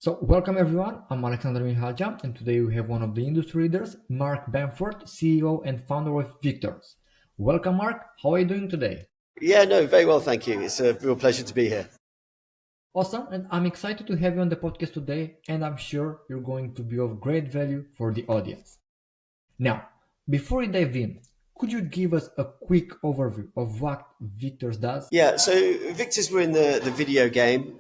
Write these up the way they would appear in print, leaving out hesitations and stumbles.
So, welcome everyone. I'm Alexander Mihalcea, and today we have one of the industry leaders, Mark Bamford, CEO and founder of Viktrs. Welcome, Mark. How are you doing today? Yeah, no, very well, thank you. It's a real pleasure to be here. Awesome, and I'm excited to have you on the podcast today, and I'm sure you're going to be of great value for the audience. Now, before we dive in, could you give us a quick overview of what Viktrs does? Yeah, so Victors were in the video game.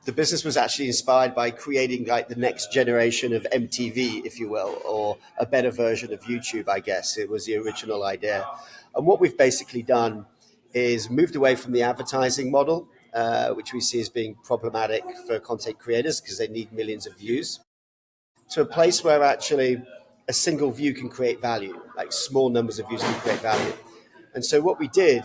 The business was actually inspired by creating like the next generation of MTV, if you will, or a better version of YouTube, I guess. It was the original idea. And what we've basically done is moved away from the advertising model, which we see as being problematic for content creators because they need millions of views, to a place where actually a single view can create value, like small numbers of views can create value. And so what we did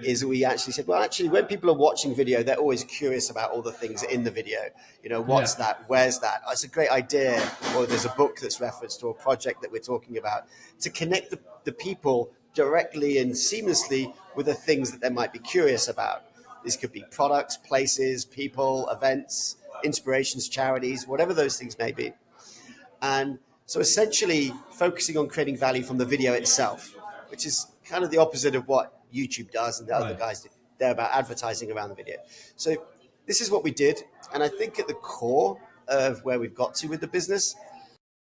is we actually said, well, actually, when people are watching video, they're always curious about all the things in the video. You know, what's Yeah, that? Where's that? Oh, it's a great idea. Or there's a book that's referenced or a project that we're talking about to connect the people directly and seamlessly with the things that they might be curious about. This could be products, places, people, events, inspirations, charities, whatever those things may be. And so essentially focusing on creating value from the video itself, which is kind of the opposite of what YouTube does and the other right. guys do. They're about advertising around the video. So this is what we did. And I think at the core of where we've got to with the business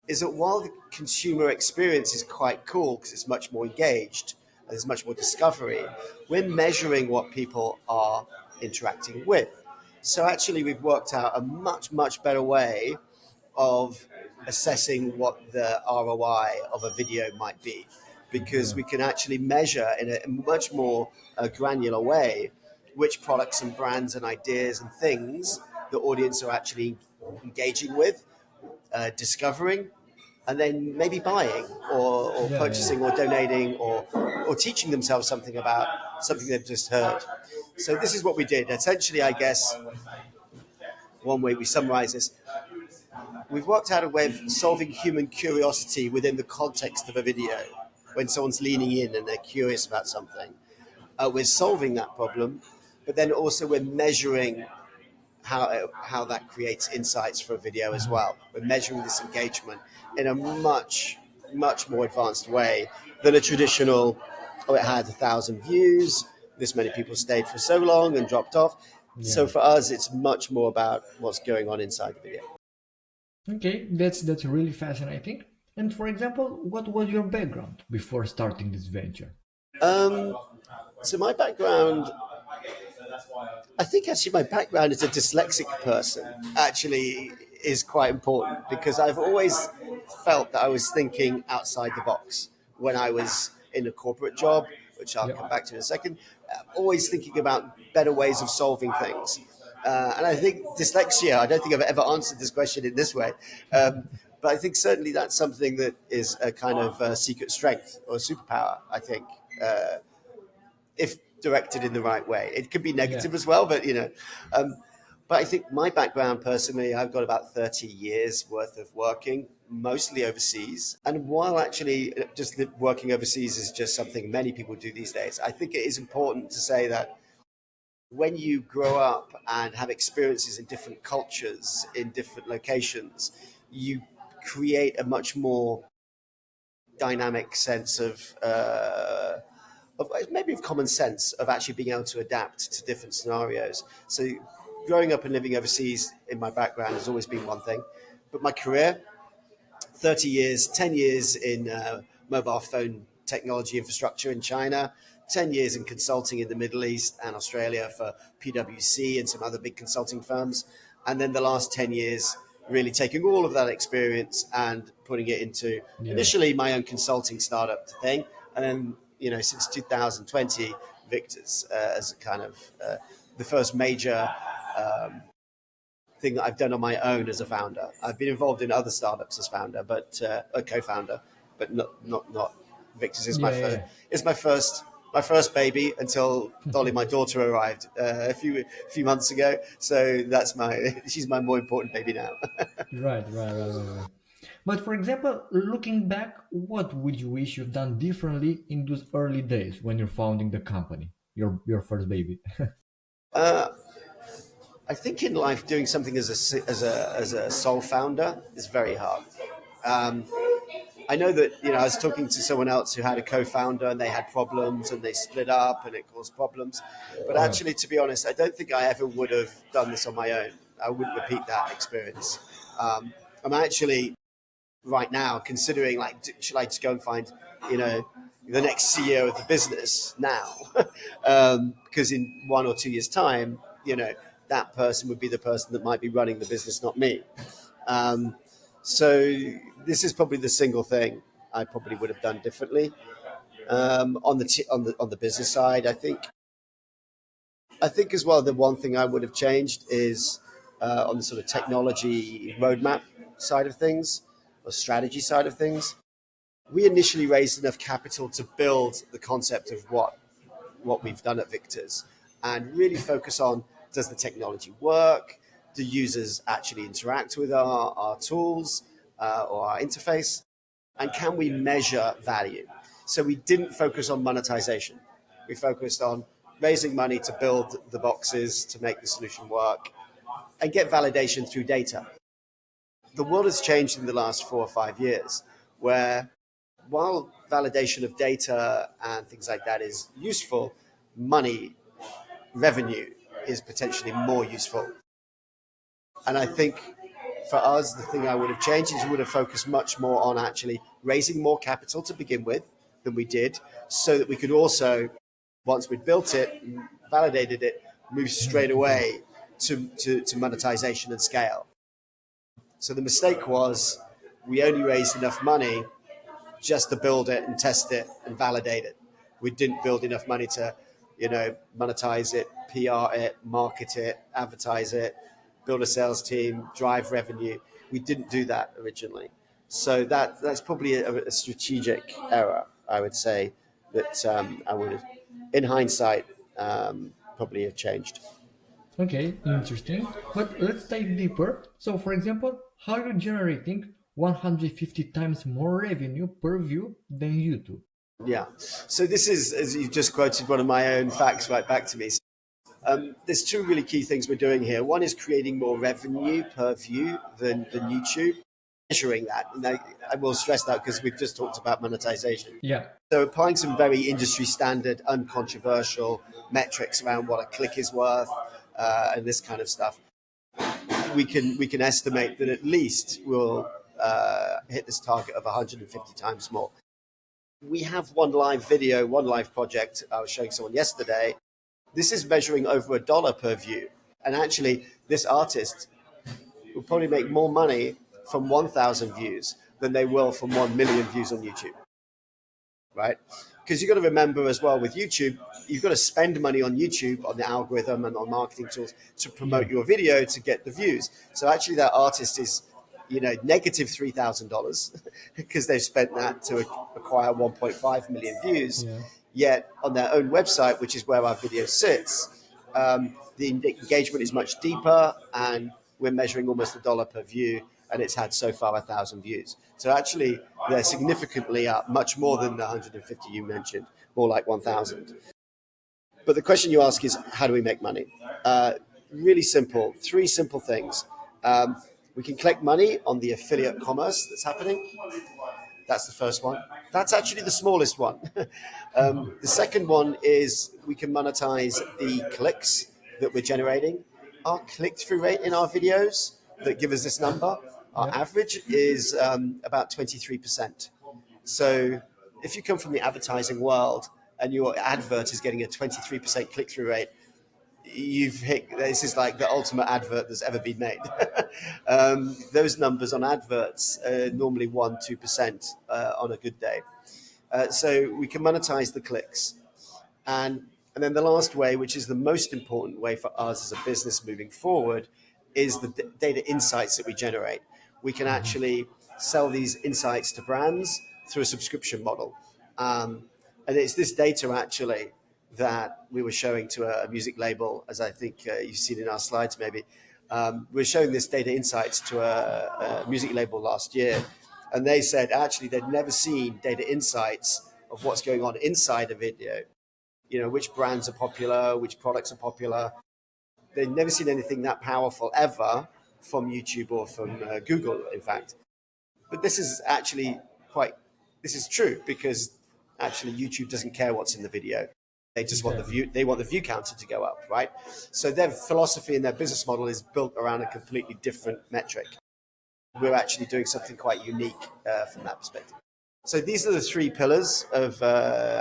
is that while the consumer experience is quite cool because it's much more engaged, there's much more discovery, we're measuring what people are interacting with. So actually, we've worked out a much, much better way of assessing what the ROI of a video might be, because Yeah. we can actually measure in a much more granular way which products and brands and ideas and things the audience are actually engaging with, discovering, and then maybe buying or Yeah, yeah, purchasing or donating or teaching themselves something about something they've just heard. So this is what we did. Essentially, I guess one way we summarize this, we've worked out a way of solving human curiosity within the context of a video. When someone's leaning in and they're curious about something, we're solving that problem, but then also we're measuring how that creates insights for a video as well. We're measuring this engagement in a much more advanced way than a traditional. Oh, it had 1,000 views. This many people stayed for so long and dropped off. So yeah. for us, it's much more about what's going on inside the video. Okay, that's really fascinating. And for example, what was your background before starting this venture? Um, so my background, I think actually my background as a dyslexic person actually is quite important because I've always felt that I was thinking outside the box when I was in a corporate job, which I'll Yeah, come back to in a second. Always thinking about better ways of solving things. And I think dyslexia, I don't think I've ever answered this question in this way. But I think certainly that's something that is a kind of secret strength or superpower, I think. If directed in the right way. It could be yeah, negative as well, but um, but I think my background personally, I've got about 30 years worth of working, mostly overseas. And while actually just working overseas is just something many people do these days, I think it is important to say that when you grow up and have experiences in different cultures, in different locations, you create a much more dynamic sense of maybe of common sense of actually being able to adapt to different scenarios. So, growing up and living overseas in my background has always been one thing, but my career, 30 years, 10 years in mobile phone technology infrastructure in China, 10 years in consulting in the Middle East and Australia for PwC and some other big consulting firms. And then the last 10 years, really taking all of that experience and putting it into yeah. initially my own consulting startup thing. And then, since 2020, Viktrs as a kind of the first major thing that I've done on my own as a founder. I've been involved in other startups as founder, but a co-founder, but not Victor's is my Yeah, first. yeah, It's my first baby until Dolly, my daughter, arrived a few months ago. So that's she's my more important baby now. right. But for example, looking back, what would you wish you've done differently in those early days when you're founding the company, your first baby? uh, I think in life, doing something as a sole founder is very hard. Um, I know that I was talking to someone else who had a co-founder and they had problems and they split up and it caused problems. But Yeah. actually, to be honest, I don't think I ever would have done this on my own. I wouldn't repeat that experience. I'm actually right now considering like, should I just go and find you know the next CEO of the business now? Because in 1 or 2 years' time, that person would be the person that might be running the business, not me. Um, so this is probably the single thing I probably would have done differently on the business side. I think as well the one thing I would have changed is on the sort of technology roadmap side of things or strategy side of things. We initially raised enough capital to build the concept of what we've done at Viktrs and really focus on, does the technology work? Do users actually interact with our tools or our interface? And can we measure value? So we didn't focus on monetization. We focused on raising money to build the boxes, to make the solution work, and get validation through data. The world has changed in the last 4 or 5 years, where while validation of data and things like that is useful, money, revenue is potentially more useful. And I think for us, the thing I would have changed is we would have focused much more on actually raising more capital to begin with than we did, so that we could also, once we'd built it, validated it, move straight away to monetization and scale. So the mistake was we only raised enough money just to build it and test it and validate it. We didn't build enough money to, monetize it, PR it, market it, advertise it, build a sales team, drive revenue. We didn't do that originally. So that's probably a strategic error, I would say, that I would have, in hindsight, probably have changed. Okay, interesting. But let's dive deeper. So, for example, how are you generating 150 times more revenue per view than YouTube? Yeah. So this is, as you just quoted one of my own facts right back to me. There's two really key things we're doing here. One is creating more revenue per view than YouTube, measuring that. And I will stress that because we've just talked about monetization. Yeah. So applying some very industry standard, uncontroversial metrics around what a click is worth and this kind of stuff, we can estimate that at least we'll hit this target of 150 times more. We have one live video, one live project I was showing someone yesterday. This is measuring over $1 per view. And actually, this artist will probably make more money from 1,000 views than they will from 1 million views on YouTube, right? Because you've got to remember as well with YouTube, you've got to spend money on YouTube, on the algorithm and on marketing tools to promote Yeah. your video to get the views. So actually that artist is, negative $3,000 because they've spent that to acquire 1.5 million views. Yeah. Yet on their own website, which is where our video sits, the engagement is much deeper, and we're measuring almost $1 per view, and it's had so far 1,000 views. So actually, they're significantly up, much more than the 150 you mentioned, more like 1,000. But the question you ask is, how do we make money? Really simple, three simple things. We can collect money on the affiliate commerce that's happening. That's the first one. That's actually the smallest one. The second one is we can monetize the clicks that we're generating. Our click-through rate in our videos that give us this number, our Yeah. average is about 23%. So if you come from the advertising world and your advert is getting a 23% click-through rate, you've hit, this is like the ultimate advert that's ever been made. Those numbers on adverts are normally 1-2% on a good day. So we can monetize the clicks. And then the last way, which is the most important way for us as a business moving forward, is the data insights that we generate. We can actually sell these insights to brands through a subscription model. And it's this data actually that we were showing to a music label, as I think you've seen in our slides maybe. We were showing this data insights to a music label last year, and they said actually they'd never seen data insights of what's going on inside a video. Which brands are popular, which products are popular. They've never seen anything that powerful ever from YouTube or from Google, in fact. But this is actually this is true because actually YouTube doesn't care what's in the video. They just want the view. They want the view counter to go up, right? So their philosophy and their business model is built around a completely different metric. We're actually doing something quite unique from that perspective. So these are the three pillars of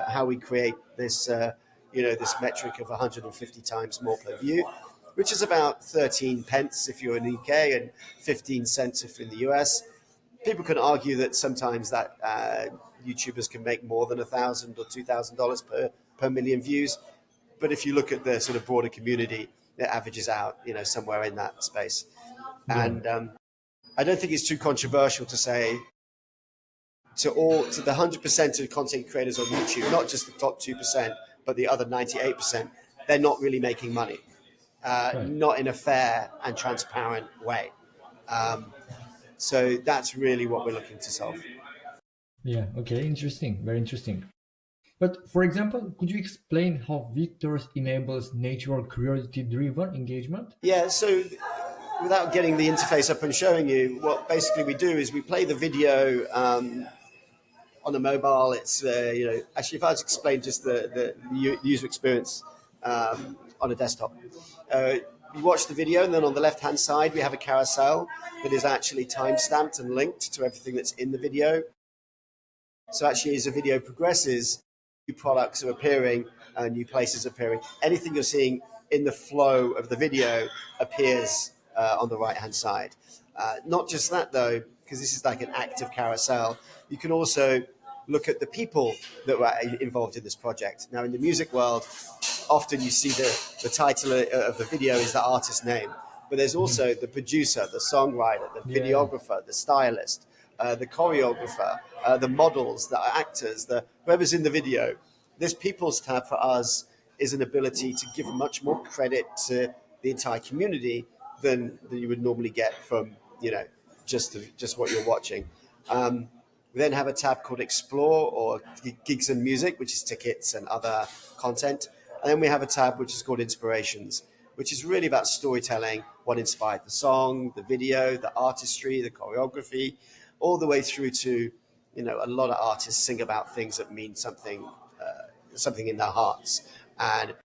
how we create this, this metric of 150 times more per view, which is about 13 pence if you're in the UK and 15 cents if you're in the US. People can argue that sometimes that YouTubers can make more than $1,000 or $2,000 per million views, but if you look at the sort of broader community, it averages out, somewhere in that space. Yeah. And I don't think it's too controversial to say to the 100% of content creators on YouTube, not just the top 2%, but the other 98%, they're not really making money, not in a fair and transparent way. So that's really what we're looking to solve. Yeah. Okay. Interesting. Very interesting. But for example, could you explain how Viktrs enables natural curiosity-driven engagement? Yeah. So without getting the interface up and showing you, what basically we do is we play the video on a mobile. It's actually, if I was to explain just the user experience on a desktop. You watch the video, and then on the left-hand side, we have a carousel that is actually time-stamped and linked to everything that's in the video. So actually, as the video progresses, new products are appearing, new places appearing. Anything you're seeing in the flow of the video appears on the right-hand side. Not just that, though, because this is like an active carousel. You can also look at the people that were involved in this project. Now, in the music world, often you see the title of the video is the artist's name, but there's also the producer, the songwriter, the videographer, the stylist, the choreographer, the models, the actors, whoever's in the video. This People's tab for us is an ability to give much more credit to the entire community than you would normally get from just what you're watching. We then have a tab called Explore or Gigs and Music, which is tickets and other content. And then we have a tab which is called Inspirations, which is really about storytelling, what inspired the song, the video, the artistry, the choreography, all the way through to, a lot of artists sing about things that mean something in their hearts. And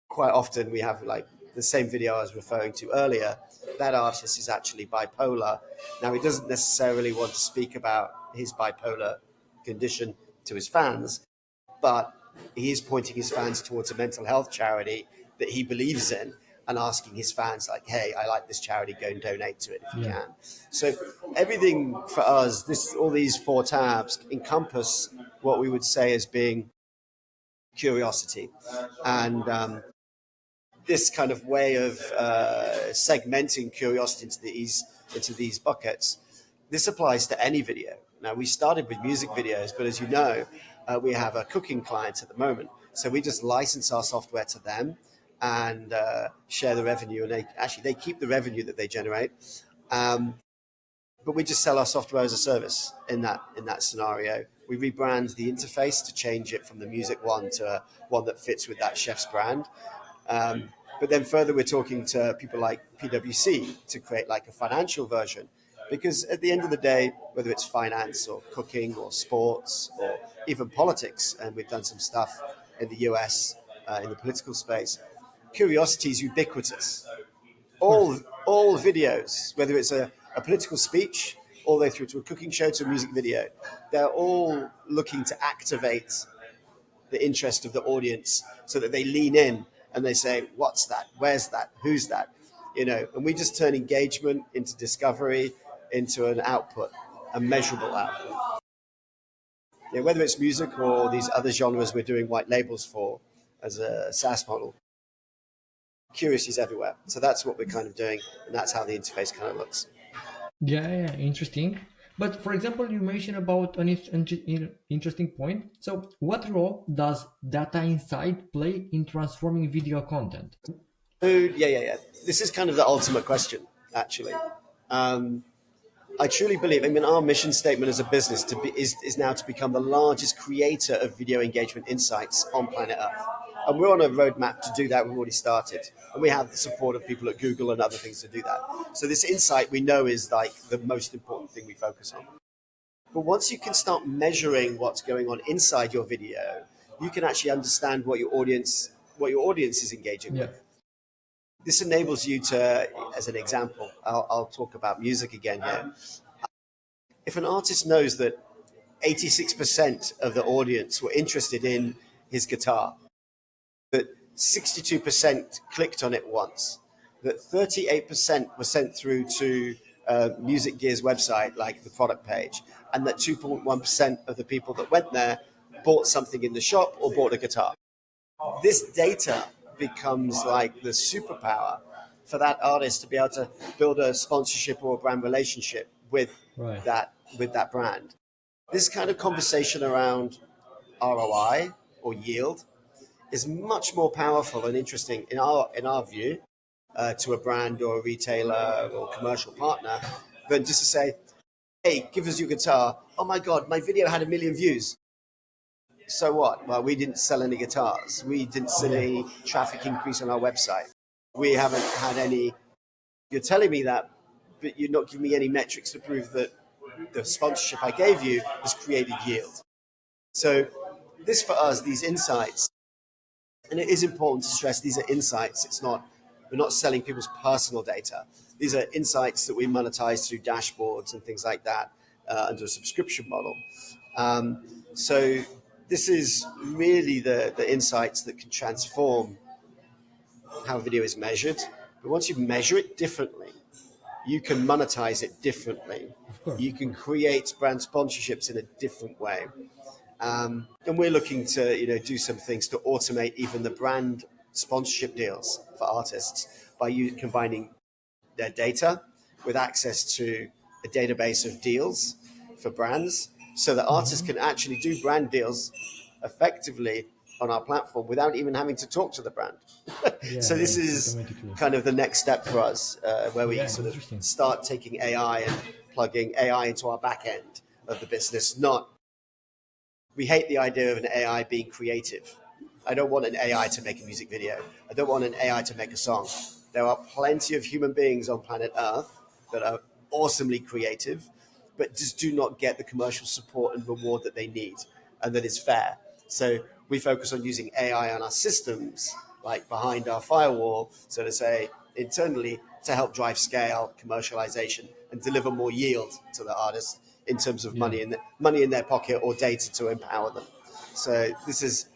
quite often we have like the same video I was referring to earlier. That artist is actually bipolar. Now, he doesn't necessarily want to speak about his bipolar condition to his fans, but he is pointing his fans towards a mental health charity that he believes in and asking his fans like, hey, I like this charity, go and donate to it if you can. So everything for us, all these four tabs encompass what we would say as being curiosity. And this kind of way of segmenting curiosity into these buckets, this applies to any video. Now, we started with music videos, but as you know, we have a cooking client at the moment. So we just license our software to them and share the revenue. And they keep the revenue that they generate. But we just sell our software as a service in that scenario. We rebrand the interface to change it from the music one to one that fits with that chef's brand. But then further, we're talking to people like PwC to create like a financial version. Because at the end of the day, whether it's finance or cooking or sports or even politics, and we've done some stuff in the US in the political space, curiosity is ubiquitous. All videos, whether it's a political speech all the way through to a cooking show to a music video, they're all looking to activate the interest of the audience so that they lean in and they say, what's that? Where's that? Who's that? And we just turn engagement into discovery, into an output, a measurable output. Whether it's music or these other genres we're doing white labels for as a SaaS model, curiosity is everywhere. So that's what we're kind of doing, and that's how the interface kind of looks. Yeah, interesting. But for example, you mentioned about an interesting point. So what role does data insight play in transforming video content? Yeah. This is kind of the ultimate question, actually. I truly believe, our mission statement as a business is now to become the largest creator of video engagement insights on planet Earth. And we're on a roadmap to do that. We've already started. And we have the support of people at Google and other things to do that. So this insight we know is like the most important thing we focus on. But once you can start measuring what's going on inside your video, you can actually understand what your audience is engaging Yeah. with. This enables you to, as an example, I'll talk about music again here. If an artist knows that 86% of the audience were interested in his guitar, that 62% clicked on it once, that 38% were sent through to Music Gear's website, like the product page, and that 2.1% of the people that went there bought something in the shop or bought a guitar. This data becomes like the superpower for that artist to be able to build a sponsorship or a brand relationship with Right. that brand. This kind of conversation around ROI or yield is much more powerful and interesting in our view to a brand or a retailer or commercial partner than just to say, "Hey, give us your guitar." Oh my God, my video had 1 million views. So what? Well, we didn't sell any guitars. We didn't see any traffic increase on our website. We haven't had any. You're telling me that, but you're not giving me any metrics to prove that the sponsorship I gave you has created yield. So this for us, these insights, and it is important to stress these are insights. We're not selling people's personal data. These are insights that we monetize through dashboards and things like that under a subscription model. So this is really the insights that can transform how video is measured. But once you measure it differently, you can monetize it differently. Of course. You can create brand sponsorships in a different way. And we're looking to do some things to automate even the brand sponsorship deals for artists by combining their data with access to a database of deals for brands, so that artists can actually do brand deals effectively on our platform without even having to talk to the brand. So this is kind of the next step for us, where we sort of start taking AI and plugging AI into our back end of the business. We hate the idea of an AI being creative. I don't want an AI to make a music video. I don't want an AI to make a song. There are plenty of human beings on planet Earth that are awesomely creative, but just do not get the commercial support and reward that they need and that is fair. So we focus on using AI on our systems, like behind our firewall, so to say, internally, to help drive scale, commercialization, and deliver more yield to the artists in terms of money in their pocket or data to empower them. So this is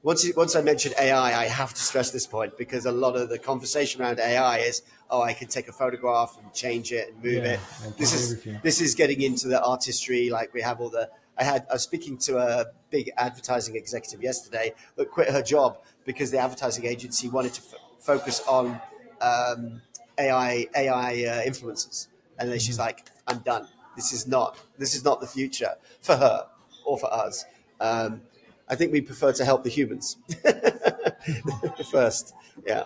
once I mention AI, I have to stress this point, because a lot of the conversation around AI is, oh, I can take a photograph and change it and move it. This is getting into the artistry. Like we have all the. I was speaking to a big advertising executive yesterday that quit her job because the advertising agency wanted to focus on AI influencers, and then she's like, "I'm done. This is not the future for her or for us." I think we prefer to help the humans first. Yeah.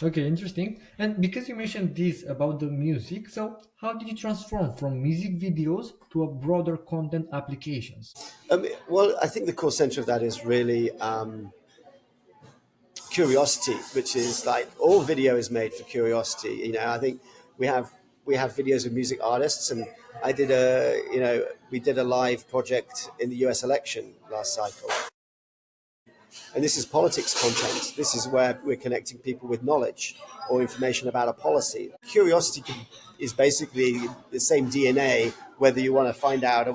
Okay, interesting. And because you mentioned this about the music, so how did you transform from music videos to a broader content applications? Well, I think the core center of that is really curiosity, which is like all video is made for curiosity. I think we have videos of music artists, and we did a live project in the US election last cycle. And this is politics content. This is where we're connecting people with knowledge or information about a policy. Curiosity is basically the same DNA, whether you want to find out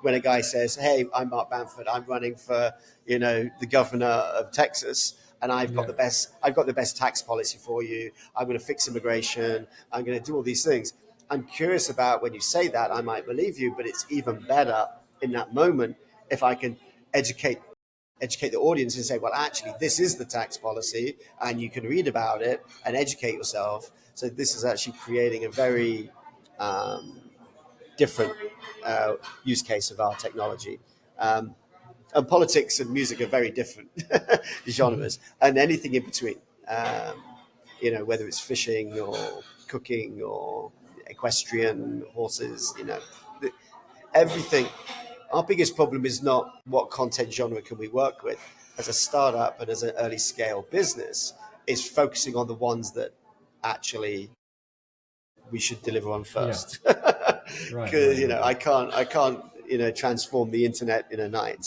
when a guy says, "Hey, I'm Mark Bamford. I'm running for the governor of Texas, and I've got the best tax policy for you. I'm going to fix immigration. I'm going to do all these things." I'm curious about when you say that. I might believe you, but it's even better in that moment if I can educate the audience and say, well, actually, this is the tax policy, and you can read about it and educate yourself. So this is actually creating a very different use case of our technology. And politics and music are very different genres, and anything in between. Whether it's fishing or cooking or equestrian horses, everything. Our biggest problem is not what content genre can we work with. as a startup and as an early scale business is focusing on the ones that actually we should deliver on Yeah. first. Right. Because Right. Right. I can't transform the internet in a night.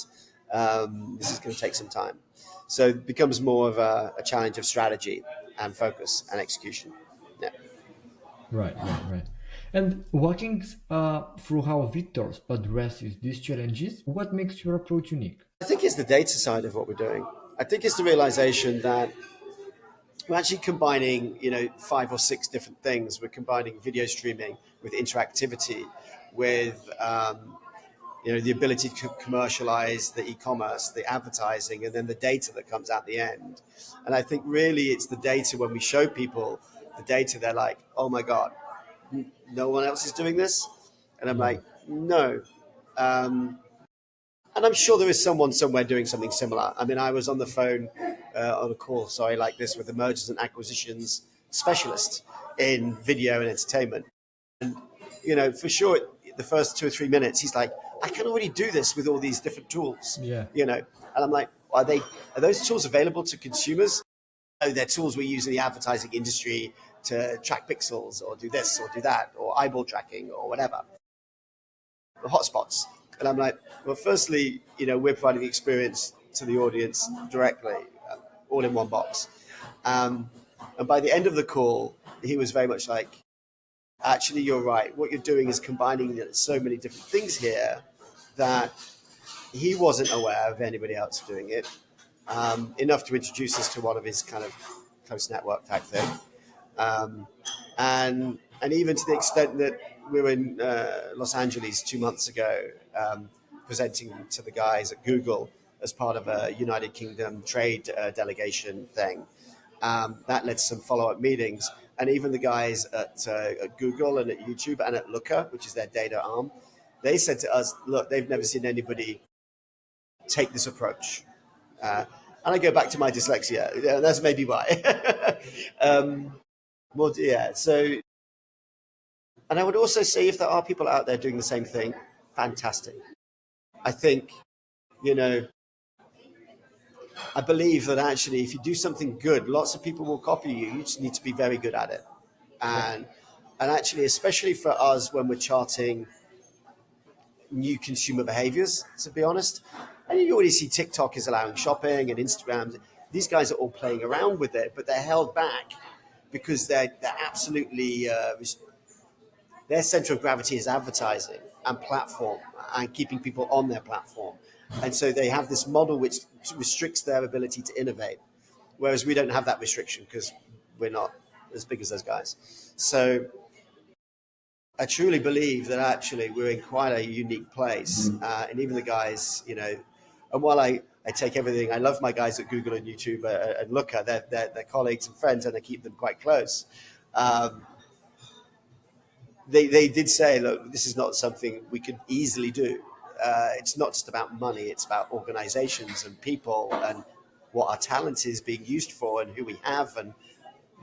This is going to take some time, so it becomes more of a challenge of strategy and focus and execution. Yeah. Right. Right. Right. And walking through how Viktrs addresses these challenges, what makes your approach unique? I think it's the data side of what we're doing. I think it's the realization that we're actually combining, 5 or 6 different things. We're combining video streaming with interactivity, with the ability to commercialize the e-commerce, the advertising, and then the data that comes out the end. And I think really it's the data when we show people the data, they're like, oh my God, no one else is doing this? And I'm Yeah. like, no. And I'm sure there is someone somewhere doing something similar. I mean, I was on the phone on a call, sorry, like this with the mergers and acquisitions specialist in video and entertainment. For sure, the first 2 or 3 minutes, he's like, I can already do this with all these different tools, Yeah. And I'm like, are those tools available to consumers? Oh, they're tools we use in the advertising industry to track pixels or do this or do that or eyeball tracking or whatever, the hotspots. And I'm like, well, firstly, we're providing the experience to the audience directly, all in one box. And by the end of the call, he was very much like, actually, you're right. What you're doing is combining so many different things here that he wasn't aware of anybody else doing it, enough to introduce us to one of his kind of close network type thing. Um, and even to the extent that we were in Los Angeles 2 months ago, presenting to the guys at Google as part of a United Kingdom trade delegation thing. That led to some follow-up meetings. And even the guys at Google and at YouTube and at Looker, which is their data arm, they said to us, look, they've never seen anybody take this approach. And I go back to my dyslexia. Yeah, that's maybe why. Well, yeah. So, and I would also say if there are people out there doing the same thing, fantastic. I think, I believe that actually if you do something good, lots of people will copy you. You just need to be very good at it. Yeah. And actually, especially for us when we're charting new consumer behaviors, to be honest. And you already see TikTok is allowing shopping and Instagram. These guys are all playing around with it, but they're held back because they're absolutely their center of gravity is advertising and platform and keeping people on their platform. And so they have this model which restricts their ability to innovate, whereas we don't have that restriction because we're not as big as those guys. So I truly believe that actually we're in quite a unique place. And even the guys, and while I take everything, I love my guys at Google and YouTube and Looker, they're colleagues and friends and I keep them quite close. They did say, look, this is not something we could easily do. It's not just about money, it's about organizations and people and what our talent is being used for and who we have and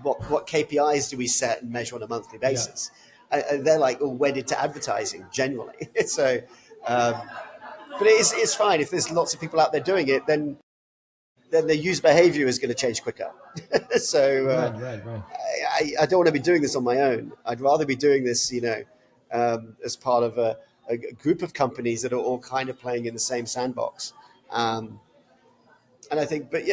what KPIs do we set and measure on a monthly basis. Yeah. And they're like all wedded to advertising generally. So, but it's fine. If there's lots of people out there doing it, then the user behavior is going to change quicker. So Right. I don't want to be doing this on my own. I'd rather be doing this, as part of a group of companies that are all kind of playing in the same sandbox. And I think, but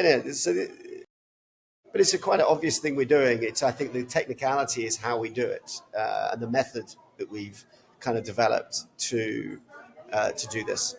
but it's a quite an obvious thing we're doing. I think the technicality is how we do it and the method that we've kind of developed to do this.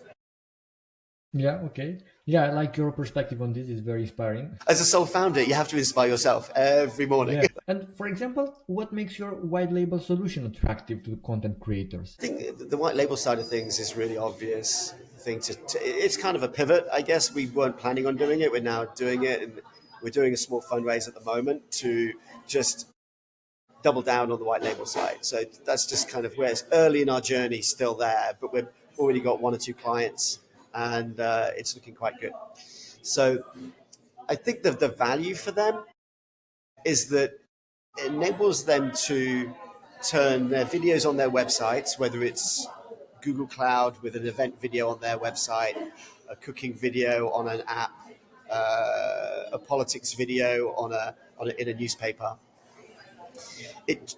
Yeah. Okay. Yeah, I like your perspective on this. It's very inspiring. As a sole founder, you have to inspire yourself every morning. Yeah. And for example, what makes your white label solution attractive to content creators? I think the white label side of things is really obvious thing it's kind of a pivot, I guess. We weren't planning on doing it. We're now doing it, and we're doing a small fundraise at the moment to just double down on the white label side. So that's just kind of where it's early in our journey, still there, but we've already got 1 or 2 clients, and it's looking quite good. So I think the value for them is that it enables them to turn their videos on their websites, whether it's Google Cloud with an event video on their website, a cooking video on an app, a politics video in a newspaper. It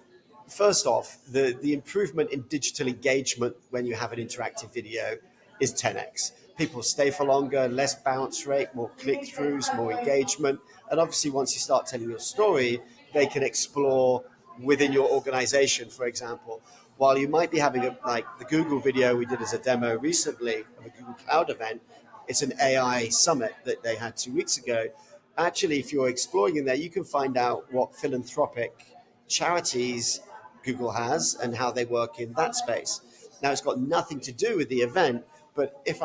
First off, the improvement in digital engagement when you have an interactive video is 10x. People stay for longer, less bounce rate, more click-throughs, more engagement, and obviously once you start telling your story, they can explore within your organization. For example, while you might be having like the Google video we did as a demo recently of a Google Cloud event, it's an AI summit that they had 2 weeks ago. Actually, if you're exploring in there, you can find out what philanthropic charities Google has and how they work in that space. Now, it's got nothing to do with the event, but if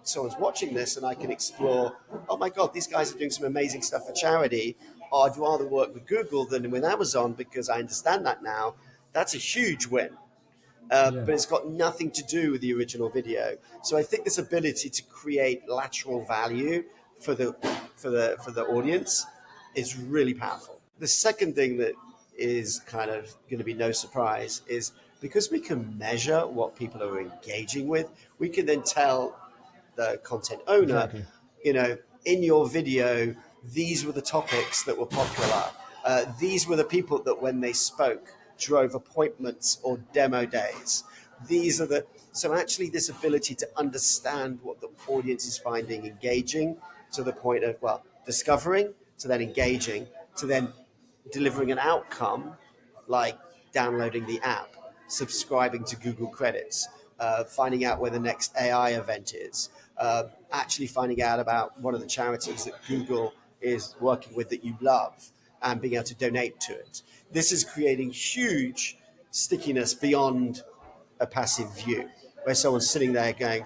someone's watching this and I can explore, oh my God, these guys are doing some amazing stuff for charity, or I'd rather work with Google than with Amazon because I understand that now, that's a huge win. Yeah. But it's got nothing to do with the original video. So I think this ability to create lateral value for the audience is really powerful. The second thing that is kind of going to be no surprise is because we can measure what people are engaging with, we can then tell the content owner, Exactly. In your video, these were the topics that were popular. These were the people that when they spoke drove appointments or demo days. So actually this ability to understand what the audience is finding engaging to the point of, well, discovering, to then engaging, to then delivering an outcome like downloading the app, subscribing to Google credits, finding out where the next AI event is, actually finding out about one of the charities that Google is working with that you love and being able to donate to it. This is creating huge stickiness beyond a passive view, where someone's sitting there going,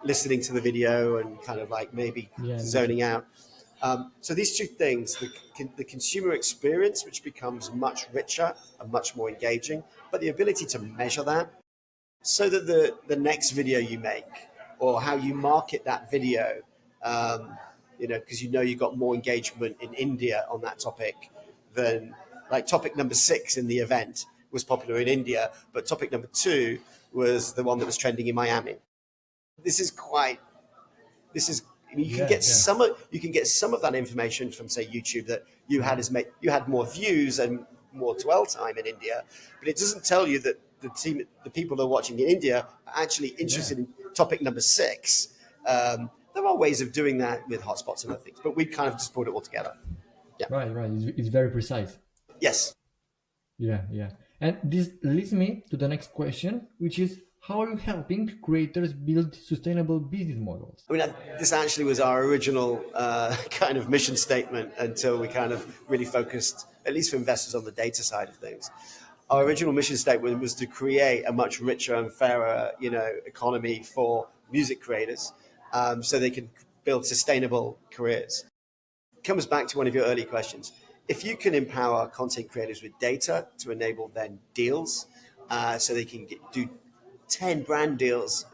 listening to the video and kind of like maybe Yeah, zoning out. So these two things, the consumer experience, which becomes much richer and much more engaging, but the ability to measure that so that the next video you make or how you market that video, because you got more engagement in India on that topic than like topic number 6 in the event was popular in India, but topic number 2 was the one that was trending in Miami. This is you can yeah, get yeah, some of that information from say YouTube that you had more views and more dwell time in India, but it doesn't tell you that the people that are watching in India are actually yeah. interested in topic number 6. There are ways of doing that with hotspots and other things, but we kind of just put it all together. Yeah. Right, right. It's very precise. Yes. Yeah, yeah. And this leads me to the next question, which is how are you helping creators build sustainable business models? I mean, this actually was our original kind of mission statement until we kind of really focused, at least for investors, on the data side of things. Our original mission statement was to create a much richer and fairer, economy for music creators, so they can build sustainable careers. It comes back to one of your early questions. If you can empower content creators with data to enable then deals, so they can do 10 brand deals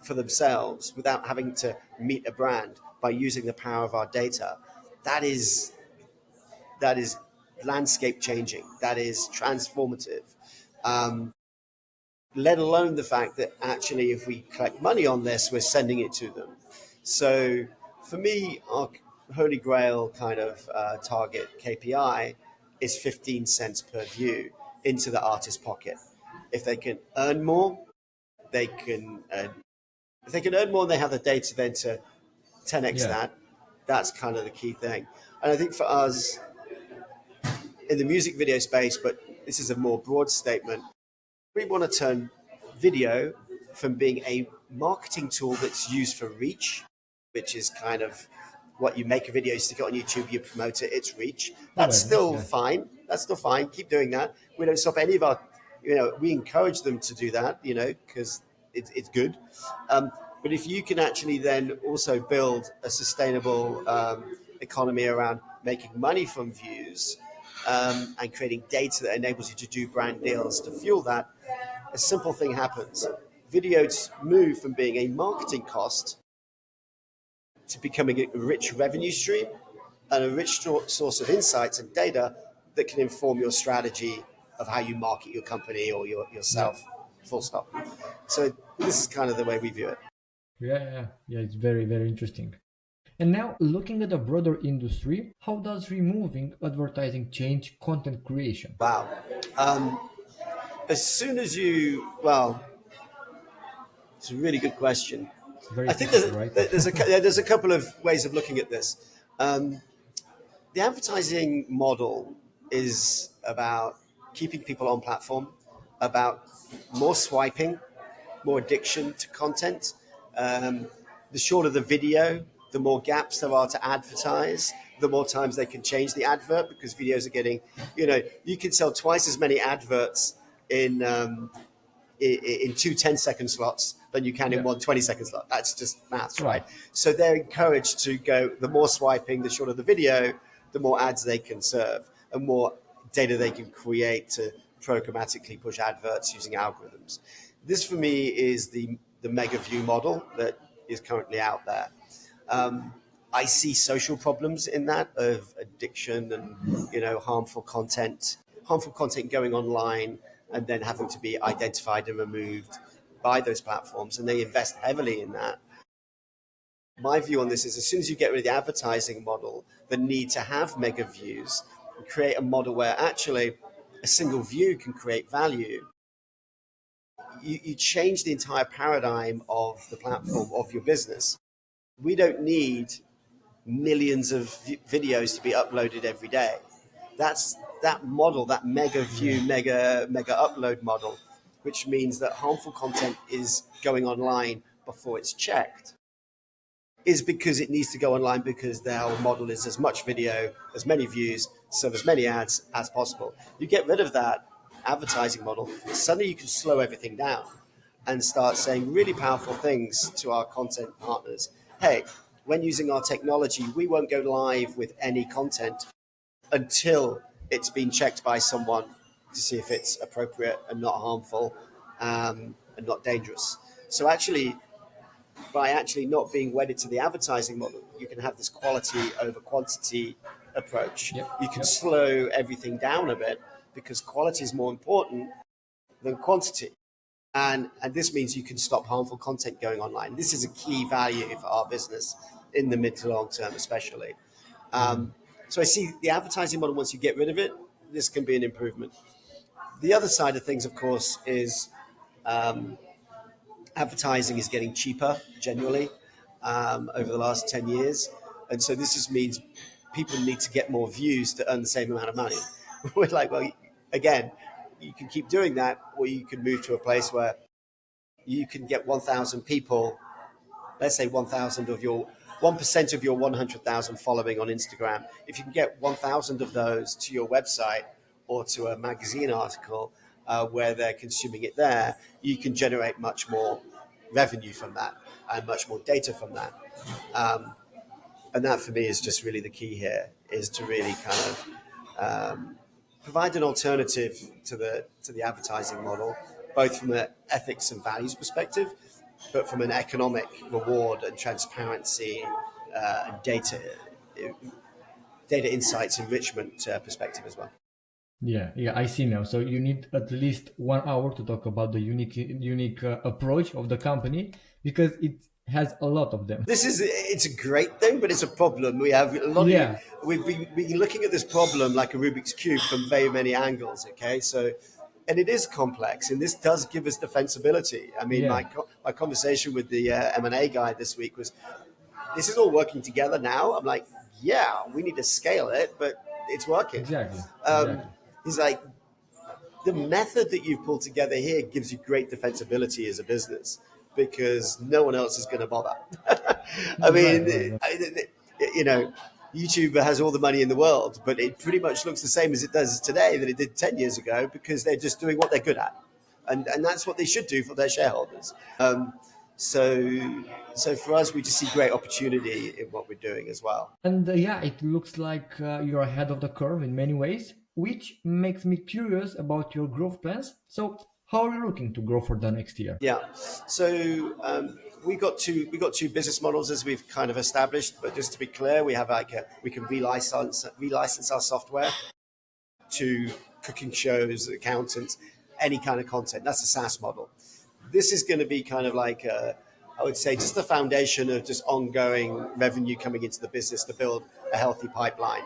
for themselves without having to meet a brand by using the power of our data, that is landscape changing. That is transformative. Let alone the fact that actually, if we collect money on this, we're sending it to them. So for me, our holy grail kind of target KPI is 15 cents per view into the artist's pocket. If they can earn more, they can. If they can earn more, and they have the data then to 10x Yeah, that. That's kind of the key thing. And I think for us in the music video space, but this is a more broad statement, we want to turn video from being a marketing tool that's used for reach, which is kind of what you make a video, you stick it on YouTube, you promote it, it's reach. That's awareness. still Yeah, fine. That's still fine. Keep doing that. We don't stop any of our, we encourage them to do that, because it's good. But if you can actually then also build a sustainable economy around making money from views, and creating data that enables you to do brand deals to fuel that, a simple thing happens. Videos move from being a marketing cost to becoming a rich revenue stream and a rich source of insights and data that can inform your strategy of how you market your company or yeah, yourself, full stop. So this is kind of the way we view it. yeah, yeah, yeah. It's very, very interesting. And now, looking at the broader industry, how does removing advertising change content creation? Wow. Um, as soon as you, well, it's a really good question. Very I think technical, right? there's a couple of ways of looking at this. Um, the advertising model is about keeping people on platform, about more swiping, more addiction to content. Um, the shorter the video, the more gaps there are to advertise, the more times they can change the advert because videos are getting, you can sell twice as many adverts in in two 10-second slots than you can in Yeah, one 20-second slot. That's just maths, right? right. So they're encouraged to go, the more swiping, the shorter the video, the more ads they can serve and more data they can create to programmatically push adverts using algorithms. This for me is the mega view model that is currently out there. Um, I see social problems in that of addiction and harmful content going online and then having to be identified and removed by those platforms, and they invest heavily in that. My view on this is as soon as you get rid of the advertising model, the need to have mega views, and create a model where actually a single view can create value, you change the entire paradigm of the platform of your business. We don't need millions of videos to be uploaded every day. That's that model, that mega view, Yeah, mega upload model, which means that harmful content is going online before it's checked, is because it needs to go online because the whole model is as much video, as many views, serve as many ads as possible. You get rid of that advertising model, suddenly you can slow everything down and start saying really powerful things to our content partners. Hey, when using our technology, we won't go live with any content until it's been checked by someone to see if it's appropriate and not harmful and not dangerous. So actually, by actually not being wedded to the advertising model, you can have this quality over quantity approach. yep, You can yep. slow everything down a bit because quality is more important than quantity. And this means you can stop harmful content going online. This is a key value for our business in the mid to long term, especially. Yeah. So I see the advertising model, once you get rid of it, this can be an improvement. The other side of things, of course, is advertising is getting cheaper generally over the last 10 years. And so this just means people need to get more views to earn the same amount of money. We're like, well, again, you can keep doing that, or you can move to a place where you can get 1,000 people, let's say 1,000 of your 1% of your 100,000 following on Instagram. If you can get 1,000 of those to your website or to a magazine article where they're consuming it there, you can generate much more revenue from that and much more data from that. Um, and that for me is just really the key here, is to really kind of provide an alternative to the advertising model, both from an ethics and values perspective, but from an economic reward and transparency and data insights enrichment perspective as well. Yeah, yeah, I see now. So you need at least 1 hour to talk about the unique approach of the company because it has a lot of them. It's a great thing, but it's a problem. We have a lot of Yeah, we've been looking at this problem like a Rubik's cube from very many angles. Okay, so and it is complex, and this does give us defensibility. I mean, yeah, my conversation with the M&A guy this week was, this is all working together now. I'm like, yeah, we need to scale it, but it's working. exactly, Um, exactly. he's like, the method that you've pulled together here gives you great defensibility as a business because no one else is going to bother. I Right, mean, right, right. you know, YouTube has all the money in the world, but it pretty much looks the same as it does today that it did 10 years ago because they're just doing what they're good at. And that's what they should do for their shareholders. So, so for us, we just see great opportunity in what we're doing as well. And yeah, it looks like you're ahead of the curve in many ways, which makes me curious about your growth plans. So, how are you looking to grow for the next year? Yeah. So we got two business models as we've kind of established. But just to be clear, we have we can relicense our software to cooking shows, accountants, any kind of content. That's a SaaS model. This is going to be kind of like I would say just the foundation of just ongoing revenue coming into the business to build a healthy pipeline.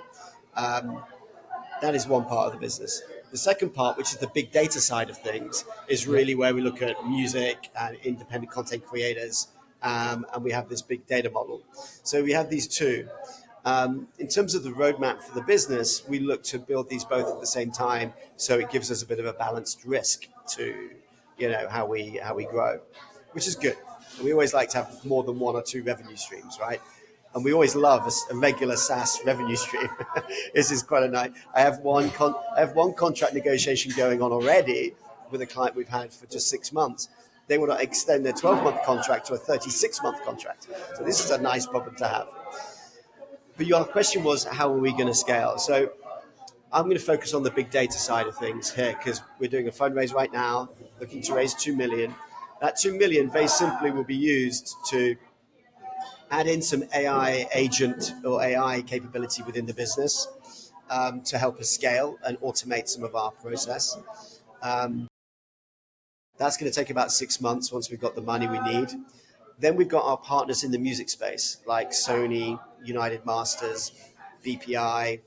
That is one part of the business. The second part, which is the big data side of things, is really where we look at music and independent content creators, and we have this big data model. So we have these two. In terms of the roadmap for the business, we look to build these both at the same time, so it gives us a bit of a balanced risk to, how we grow, which is good. We always like to have more than one or two revenue streams, right? And we always love a regular SaaS revenue stream. This is quite a nice. I have one contract negotiation going on already with a client we've had for just 6 months. They want to extend their 12-month contract to a 36-month contract. So this is a nice problem to have. But your question was, how are we going to scale? So I'm going to focus on the big data side of things here because we're doing a fundraise right now, looking to raise 2 million. That 2 million very simply will be used to add in some AI agent or AI capability within the business to help us scale and automate some of our process. That's going to take about 6 months once we've got the money we need. Then we've got our partners in the music space like Sony, United Masters, BPI.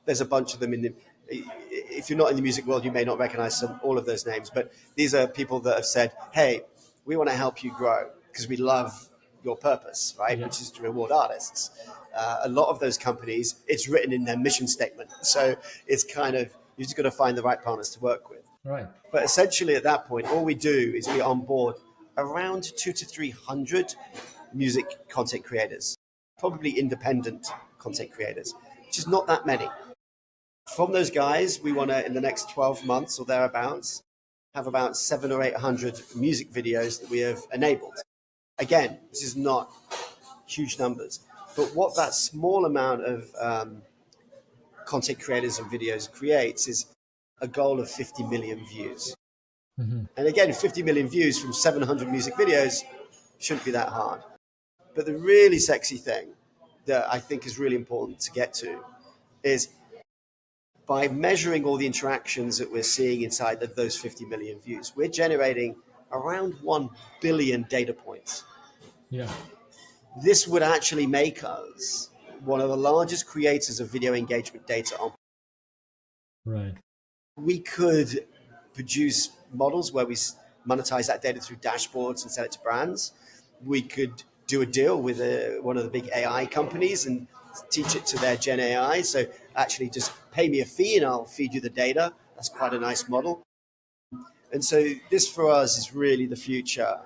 There's a bunch of them in the. If you're not in the music world, you may not recognize all of those names, but these are people that have said, "Hey, we want to help you grow because we love your purpose, right? Yeah. Which is to reward artists." A lot of those companies, it's written in their mission statement, so it's kind of you just got to find the right partners to work with. Right. But essentially, at that point, all we do is we onboard around 200 to 300 music content creators, probably independent content creators, which is not that many. From those guys, we want to, in the next 12 months or thereabouts, have about 700 or 800 music videos that we have enabled. Again, this is not huge numbers, but what that small amount of content creators and videos creates is a goal of 50 million views. Mm-hmm. And again, 50 million views from 700 music videos shouldn't be that hard. But the really sexy thing that I think is really important to get to is by measuring all the interactions that we're seeing inside of those 50 million views, we're generating around 1 billion data points. Yeah. This would actually make us one of the largest creators of video engagement data on. Right. We could produce models where we monetize that data through dashboards and sell it to brands. We could do a deal with one of the big AI companies and teach it to their Gen AI. So actually just pay me a fee and I'll feed you the data. That's quite a nice model. And so this for us is really the future,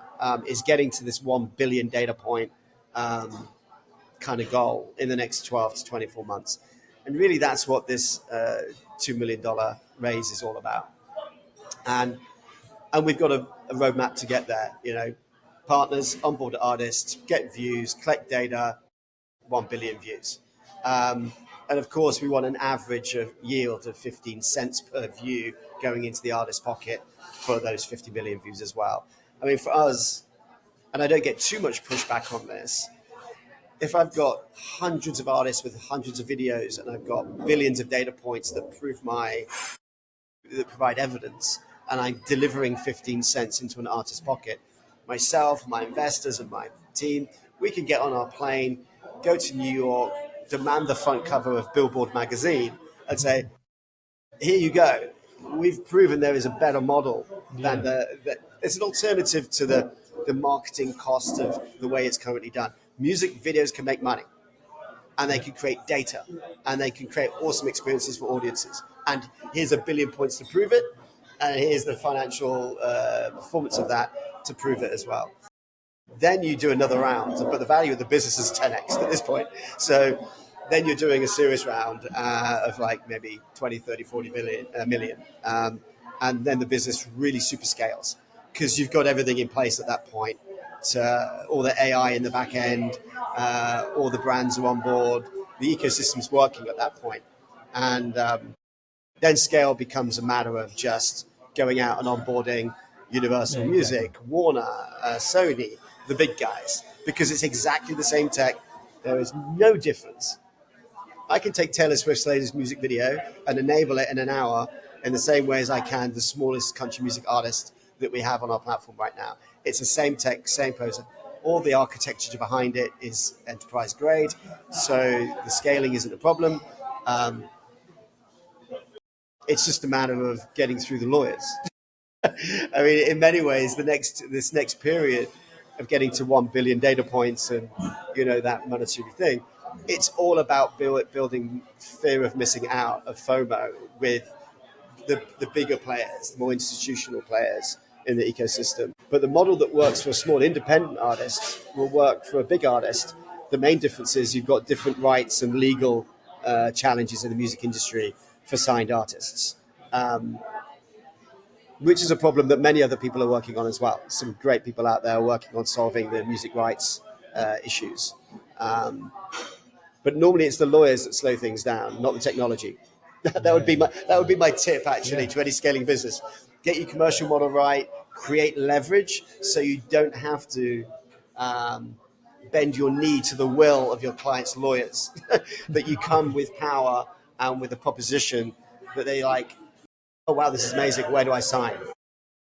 is getting to this 1 billion data point kind of goal in the next 12 to 24 months. And really that's what this $2 million raise is all about. And we've got a roadmap to get there, partners, onboard artists, get views, collect data, 1 billion views. And of course, we want an average of yield of 15 cents per view going into the artist's pocket for those 50 million views as well. I mean, for us, and I don't get too much pushback on this, if I've got hundreds of artists with hundreds of videos and I've got billions of data points that provide evidence, and I'm delivering 15 cents into an artist's pocket, myself, my investors, and my team, we can get on our plane, go to New York, demand the front cover of Billboard magazine, and say, here you go. We've proven there is a better model than it's an alternative to the marketing cost of the way it's currently done. Music videos can make money, and they can create data, and they can create awesome experiences for audiences. And here's 1 billion points to prove it, and here's the financial performance of that to prove it as well. Then you do another round, but the value of the business is 10x at this point. So then you're doing a serious round of like maybe 20, 30, 40 million. And then the business really super scales because you've got everything in place at that point. All the AI in the back end, all the brands are on board, the ecosystem's working at that point. And then scale becomes a matter of just going out and onboarding Universal Music, Warner, Sony, the big guys, because it's exactly the same tech. There is no difference. I can take Taylor Swift's latest music video and enable it in an hour in the same way as I can the smallest country music artist that we have on our platform right now. It's the same tech, same process. All the architecture behind it is enterprise grade, so the scaling isn't a problem. Um, it's just a matter of getting through the lawyers. I mean, in many ways, this next period of getting to 1 billion data points and that monetary thing, it's all about building fear of missing out, of FOMO, with the bigger players, the more institutional players in the ecosystem. But the model that works for a small independent artist will work for a big artist. The main difference is you've got different rights and legal challenges in the music industry for signed artists. Which is a problem that many other people are working on as well. Some great people out there working on solving the music rights issues. But normally it's the lawyers that slow things down, not the technology. That would be my tip actually to any scaling business. Get your commercial model right, create leverage so you don't have to bend your knee to the will of your client's lawyers. That you come with power and with a proposition that they like, oh wow, this is amazing, where do I sign?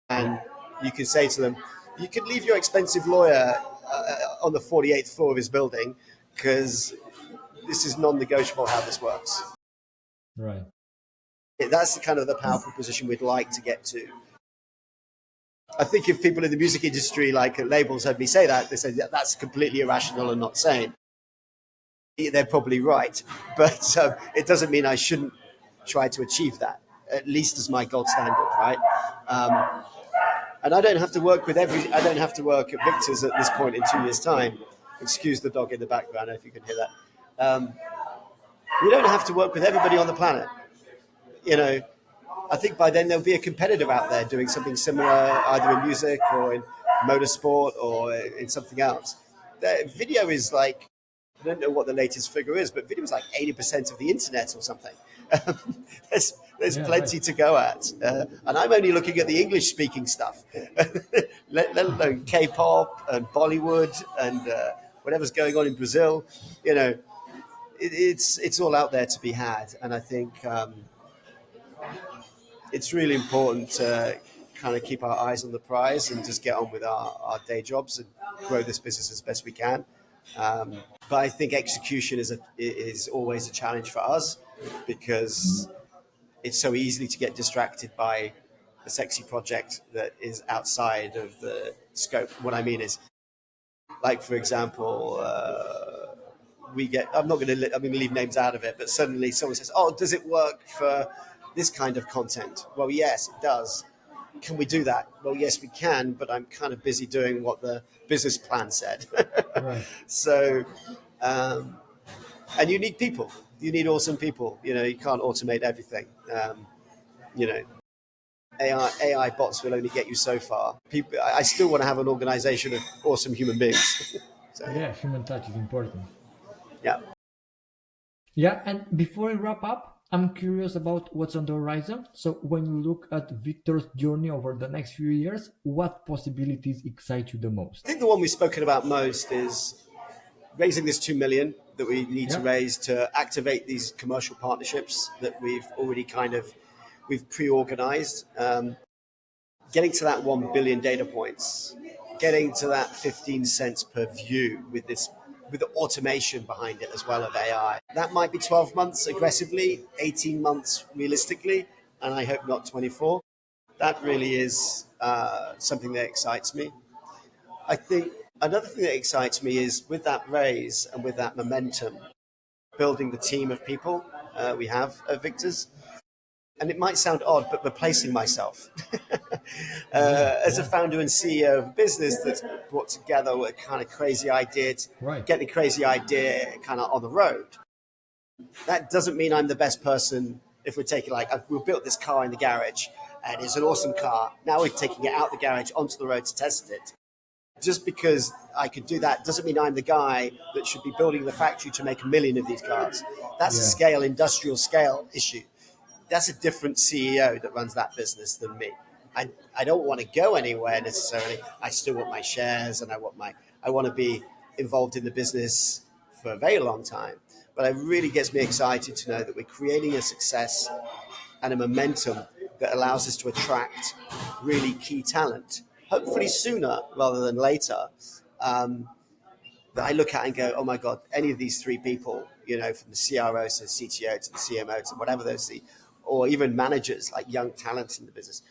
And you can say to them, you could leave your expensive lawyer on the 48th floor of his building because this is non-negotiable how this works. Right. That's the kind of the powerful position we'd like to get to. I think if people in the music industry, like labels, heard me say that, they say that's completely irrational and not sane. They're probably right, but it doesn't mean I shouldn't try to achieve that, at least as my gold standard, right? And I don't have to work at Viktrs at this point in 2 years' time. Excuse the dog in the background if you can hear that. We don't have to work with everybody on the planet. I think by then there'll be a competitor out there doing something similar, either in music or in motorsport or in something else. Video is like, I don't know what the latest figure is, but video is like 80% of the internet or something. There's plenty to go at. And I'm only looking at the English-speaking stuff, let alone K-pop and Bollywood and whatever's going on in Brazil. It's all out there to be had. And I think it's really important to kind of keep our eyes on the prize and just get on with our day jobs and grow this business as best we can. But I think execution is always a challenge for us because it's so easy to get distracted by a sexy project that is outside of the scope. What I mean is, like, for example, I'm going to leave names out of it, but suddenly someone says, oh, does it work for this kind of content? Well, yes, it does. Can we do that? Well, yes, we can, but I'm kind of busy doing what the business plan said. Right. So, and you need people. You need awesome people. You can't automate everything. AI bots will only get you so far. I still want to have an organization of awesome human beings. So, Yeah, human touch is important. yeah. Yeah, and before we wrap up, I'm curious about what's on the horizon. So when you look at Viktrs' journey over the next few years, what possibilities excite you the most? I think the one we've spoken about most is raising this 2 million that we need to raise to activate these commercial partnerships that we've already we've pre-organized. Getting to that 1 billion data points, getting to that 15 cents per view with the automation behind it as well of AI. That might be 12 months aggressively, 18 months realistically, and I hope not 24. That really is something that excites me. I think another thing that excites me is with that raise and with that momentum, building the team of people we have at Viktrs. And it might sound odd, but replacing myself as a founder and CEO of a business that's brought together a kind of crazy idea, get the crazy idea kind of on the road. That doesn't mean I'm the best person if we're taking we built this car in the garage and it's an awesome car. Now we're taking it out the garage onto the road to test it. Just because I could do that doesn't mean I'm the guy that should be building the factory to make 1 million of these cars. That's a industrial scale issue. That's a different CEO that runs that business than me. I don't want to go anywhere necessarily. I still want my shares and I want to be involved in the business for a very long time. But it really gets me excited to know that we're creating a success and a momentum that allows us to attract really key talent, hopefully sooner rather than later. that I look at and go, oh my God, any of these three people, from the CRO to the CTO to the CMO to whatever or even managers, like young talent in the business.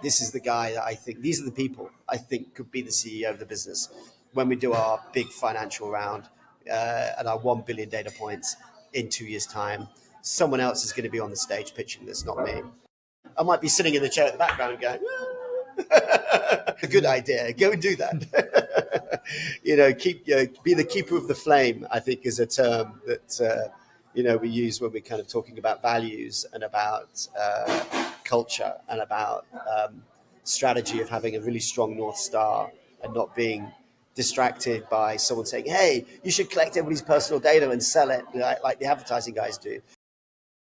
This is the guy that I think, these are the people I think could be the CEO of the business when we do our big financial round and our 1 billion data points in 2 years' time. Someone else is going to be on the stage pitching this, not me. I might be sitting in the chair at the background going, a good idea. Go and do that. Be the keeper of the flame, I think, is a term that we use when we're kind of talking about values and about culture and about strategy of having a really strong North Star and not being distracted by someone saying, hey, you should collect everybody's personal data and sell it like the advertising guys do.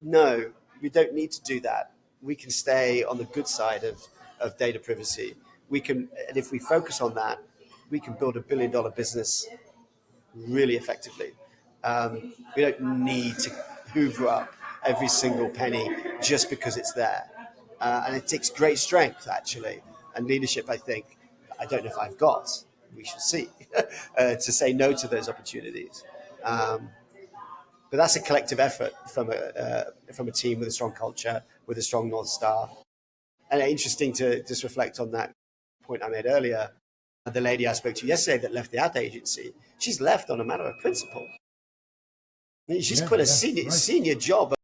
No, we don't need to do that. We can stay on the good side of data privacy. And if we focus on that, we can build $1 billion business really effectively. We don't need to hoover up every single penny just because it's there. And it takes great strength, actually, and leadership, I think. I don't know if I've got, we should see, to say no to those opportunities. But that's a collective effort from a team with a strong culture, with a strong North Star. And interesting to just reflect on that point I made earlier. The lady I spoke to yesterday that left the ad agency, she's left on a matter of principle. She's quit a senior job at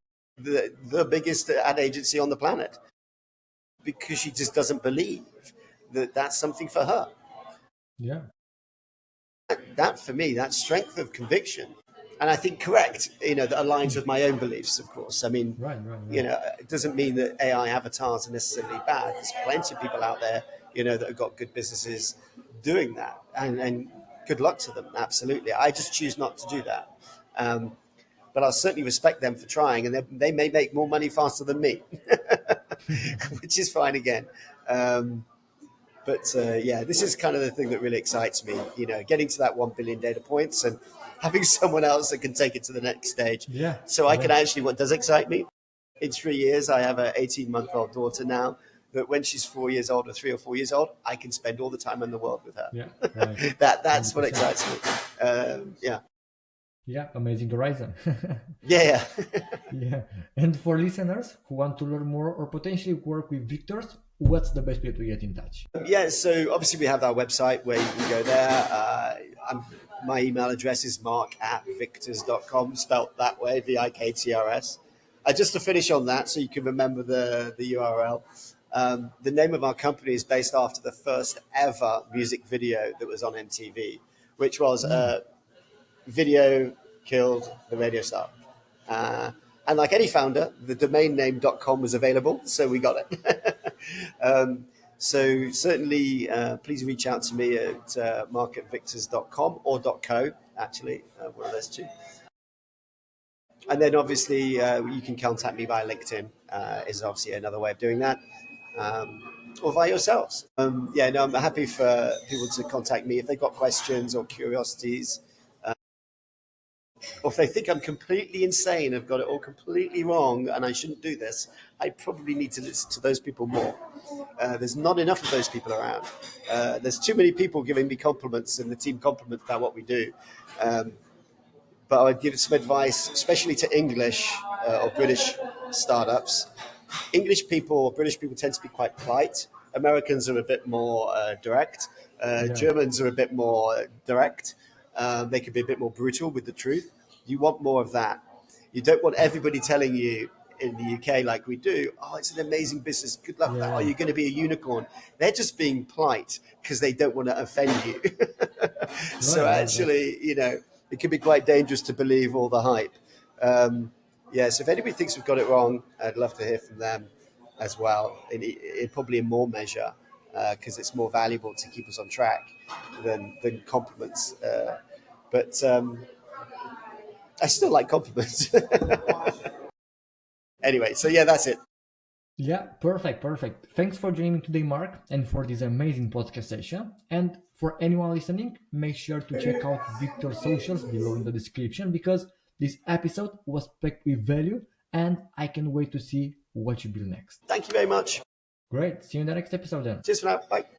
the biggest ad agency on the planet because she just doesn't believe that that's something for her. Yeah. That for me, that strength of conviction, and I think correct, that aligns with my own beliefs, of course. I mean, Right. it doesn't mean that AI avatars are necessarily bad. There's plenty of people out there, that have got good businesses doing that, and good luck to them. Absolutely. I just choose not to do that. But I'll certainly respect them for trying, and they may make more money faster than me, which is fine again. But this is kind of the thing that really excites me, getting to that 1 billion data points and having someone else that can take it to the next stage. Yeah. So I can actually, what does excite me? In 3 years, I have an 18-month-old daughter now, that when she's 4 years old or 3 or 4 years old, I can spend all the time in the world with her. Yeah. Right. That's what excites me. Yeah, amazing horizon. Yeah. Yeah. And for listeners who want to learn more or potentially work with Viktrs, what's the best way to get in touch? Yeah, so obviously we have our website where you can go there. My email address is mark@viktrs.com, spelt that way, Viktrs. Just to finish on that, so you can remember the URL. The name of our company is based after the first ever music video that was on MTV, which was video killed the radio star. And like any founder, the domain name .com was available, so we got it. So certainly, please reach out to me at mark@viktrs.com or .co, actually, one of those two. And then obviously, you can contact me via LinkedIn, is obviously another way of doing that. Or via yourselves. I'm happy for people to contact me if they've got questions or curiosities. Or if they think I'm completely insane, I've got it all completely wrong, and I shouldn't do this, I probably need to listen to those people more. There's not enough of those people around. There's too many people giving me compliments and the team compliments about what we do. But I would give some advice, especially to English or British startups. English people or British people tend to be quite polite. Americans are a bit more direct. Germans are a bit more direct. They can be a bit more brutal with the truth. You want more of that. You don't want everybody telling you in the UK like we do, oh, it's an amazing business, good luck with that, oh, you're going to be a unicorn. They're just being polite because they don't want to offend you. So actually, it can be quite dangerous to believe all the hype. So if anybody thinks we've got it wrong, I'd love to hear from them as well, probably in more measure, because it's more valuable to keep us on track than compliments. But I still like compliments. Anyway, so that's it. Yeah, perfect. Thanks for joining me today, Mark, and for this amazing podcast session. And for anyone listening, make sure to check out Viktrs' socials below in the description, because this episode was packed with value, and I can wait to see what you build next. Thank you very much. Great. See you in the next episode then. Cheers for now. Bye.